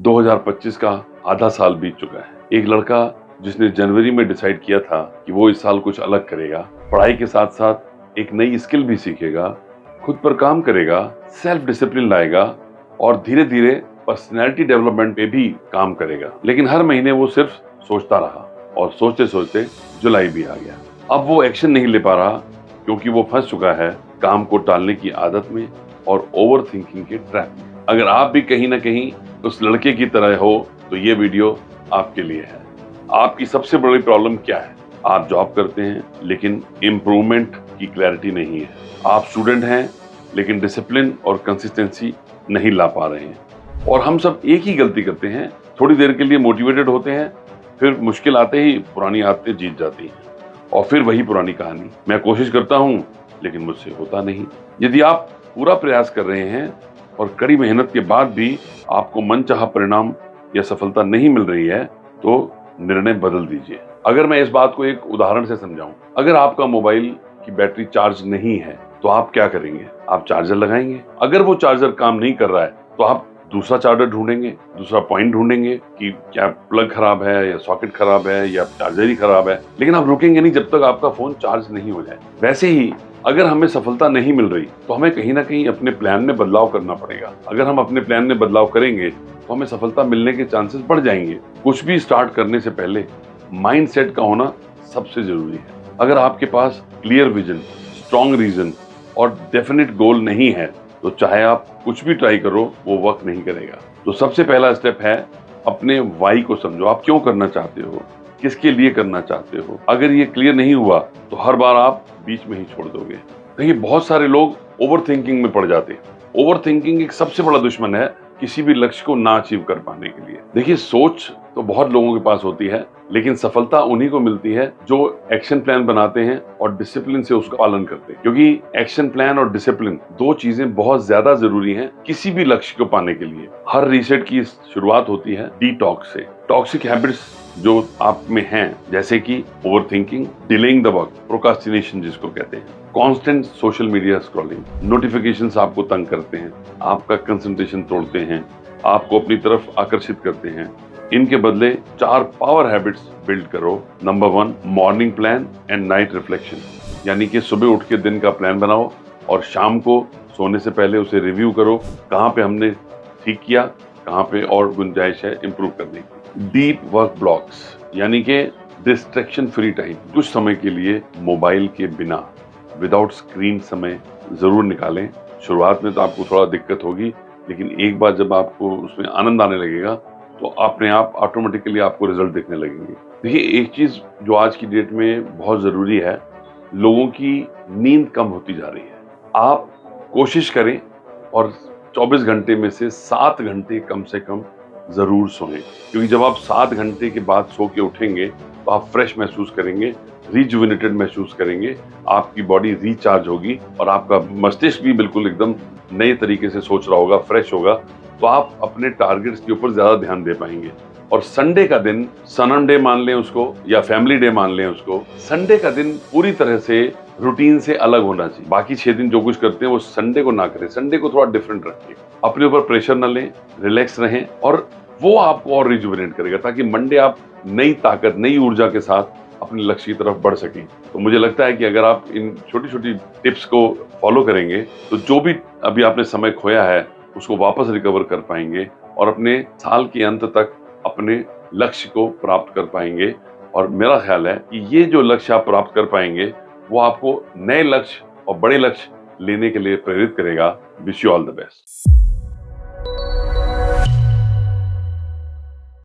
2025 का आधा साल बीत चुका है। एक लड़का जिसने जनवरी में डिसाइड किया था कि वो इस साल कुछ अलग करेगा, पढ़ाई के साथ साथ एक नई स्किल भी सीखेगा, खुद पर काम करेगा, सेल्फ डिसिप्लिन लाएगा और धीरे धीरे पर्सनैलिटी डेवलपमेंट पे भी काम करेगा। लेकिन हर महीने वो सिर्फ सोचता रहा और सोचते सोचते जुलाई भी आ गया। अब वो एक्शन नहीं ले पा रहा क्योंकि वो फंस चुका है काम को टालने की आदत में और ओवर थिंकिंग के ट्रैप में। अगर आप भी कहीं ना कहीं उस लड़के की तरह हो तो ये वीडियो आपके लिए है। आपकी सबसे बड़ी प्रॉब्लम क्या है? आप जॉब करते हैं लेकिन इम्प्रूवमेंट की क्लैरिटी नहीं है। आप स्टूडेंट हैं लेकिन डिसिप्लिन और कंसिस्टेंसी नहीं ला पा रहे हैं। और हम सब एक ही गलती करते हैं, थोड़ी देर के लिए मोटिवेटेड होते हैं, फिर मुश्किल आते ही पुरानी आदतें जीत जाती हैं और फिर वही पुरानी कहानी, मैं कोशिश करता हूँ लेकिन मुझसे होता नहीं। यदि आप पूरा प्रयास कर रहे हैं और कड़ी मेहनत के बाद भी आपको मनचाहा परिणाम या सफलता नहीं मिल रही है तो निर्णय बदल दीजिए। अगर मैं इस बात को एक उदाहरण से समझाऊं, अगर आपका मोबाइल की बैटरी चार्ज नहीं है तो आप क्या करेंगे? आप चार्जर लगाएंगे। अगर वो चार्जर काम नहीं कर रहा है तो आप दूसरा चार्जर ढूंढेंगे, दूसरा पॉइंट ढूंढेंगे कि क्या प्लग खराब है या सॉकेट खराब है या चार्जर ही खराब है, लेकिन आप रुकेंगे नहीं जब तक आपका फोन चार्ज नहीं हो जाए। वैसे ही अगर हमें सफलता नहीं मिल रही तो हमें कहीं ना कहीं अपने प्लान में बदलाव करना पड़ेगा। अगर हम अपने प्लान में बदलाव करेंगे तो हमें सफलता मिलने के चांसेस बढ़ जाएंगे। कुछ भी स्टार्ट करने से पहले माइंड सेट का होना सबसे जरूरी है। अगर आपके पास क्लियर विजन, स्ट्रॉन्ग रीजन और डेफिनेट गोल नहीं है तो चाहे आप कुछ भी ट्राई करो वो वर्क नहीं करेगा। तो सबसे पहला स्टेप है अपने वाई को समझो। आप क्यों करना चाहते हो, किसके लिए करना चाहते हो। अगर ये क्लियर नहीं हुआ तो हर बार आप बीच में ही छोड़ दोगे। देखिए, बहुत सारे लोग ओवर थिंकिंग में पड़ जाते हैं। ओवर थिंकिंग एक सबसे बड़ा दुश्मन है किसी भी लक्ष्य को ना अचीव कर पाने के लिए। देखिए, सोच तो बहुत लोगों के पास होती है लेकिन सफलता उन्हीं को मिलती है जो एक्शन प्लान बनाते हैं और डिसिप्लिन से उसका पालन करते हैं। क्योंकि एक्शन प्लान और डिसिप्लिन दो चीजें बहुत ज्यादा जरूरी हैं किसी भी लक्ष्य को पाने के लिए। हर रीसेट की शुरुआत होती है डिटॉक्स से। टॉक्सिक हैबिट्स जो आप में हैं, जैसे कि over thinking, delaying the work, procrastination जिसको कहते हैं, constant social media scrolling, notifications आपको तंग करते हैं, आपका कंसंट्रेशन तोड़ते हैं, आपको अपनी तरफ आकर्षित करते हैं। इनके बदले 4 पावर हैबिट्स बिल्ड करो। Number 1, morning plan and night reflection, यानी कि सुबह उठ के दिन का प्लान बनाओ और शाम को सोने से पहले उसे रिव्यू करो, कहाँ पे हमने ठीक किया, कहाँ पे और गुंजाइश है इम्प्रूव करने की। डीप वर्क ब्लॉक्स, यानी कि डिस्ट्रैक्शन फ्री टाइम, कुछ समय के लिए मोबाइल के बिना विदाउट स्क्रीन समय जरूर निकालें। शुरुआत में तो आपको थोड़ा दिक्कत होगी लेकिन एक बार जब आपको उसमें आनंद आने लगेगा तो अपने आप ऑटोमेटिकली आपको रिजल्ट दिखने लगेंगे। देखिए, एक चीज जो आज की डेट में बहुत जरूरी है, लोगों की नींद कम होती जा रही है। आप कोशिश करें और 24 घंटे में से 7 घंटे कम से कम जरूर सोएं, क्योंकि जब आप 7 घंटे के बाद सो के उठेंगे तो आप फ्रेश महसूस करेंगे, रिजुविनेटेड महसूस करेंगे, आपकी बॉडी रिचार्ज होगी और आपका मस्तिष्क भी बिल्कुल एकदम नए तरीके से सोच रहा होगा, फ्रेश होगा, तो आप अपने टारगेट्स के ऊपर ज्यादा ध्यान दे पाएंगे। और संडे का दिन, सनम डे मान लें उसको या फैमिली डे मान लें उसको, संडे का दिन पूरी तरह से रूटीन से अलग होना चाहिए। बाकी 6 दिन जो कुछ करते हैं वो संडे को ना करें, संडे को थोड़ा डिफरेंट रखिए। अपने ऊपर प्रेशर न लें, रिलैक्स रहें और वो आपको और रिजुविनेट करेगा ताकि मंडे आप नई ताकत, नई ऊर्जा के साथ अपने लक्ष्य की तरफ बढ़ सकें। तो मुझे लगता है कि अगर आप इन छोटी छोटी टिप्स को फॉलो करेंगे तो जो भी अभी आपने समय खोया है उसको वापस रिकवर कर पाएंगे और अपने साल के अंत तक अपने लक्ष्य को प्राप्त कर पाएंगे। और मेरा ख्याल है कि ये जो लक्ष्य आप प्राप्त कर पाएंगे वो आपको नए लक्ष्य और बड़े लक्ष्य लेने के लिए प्रेरित करेगा। Wish you all the best.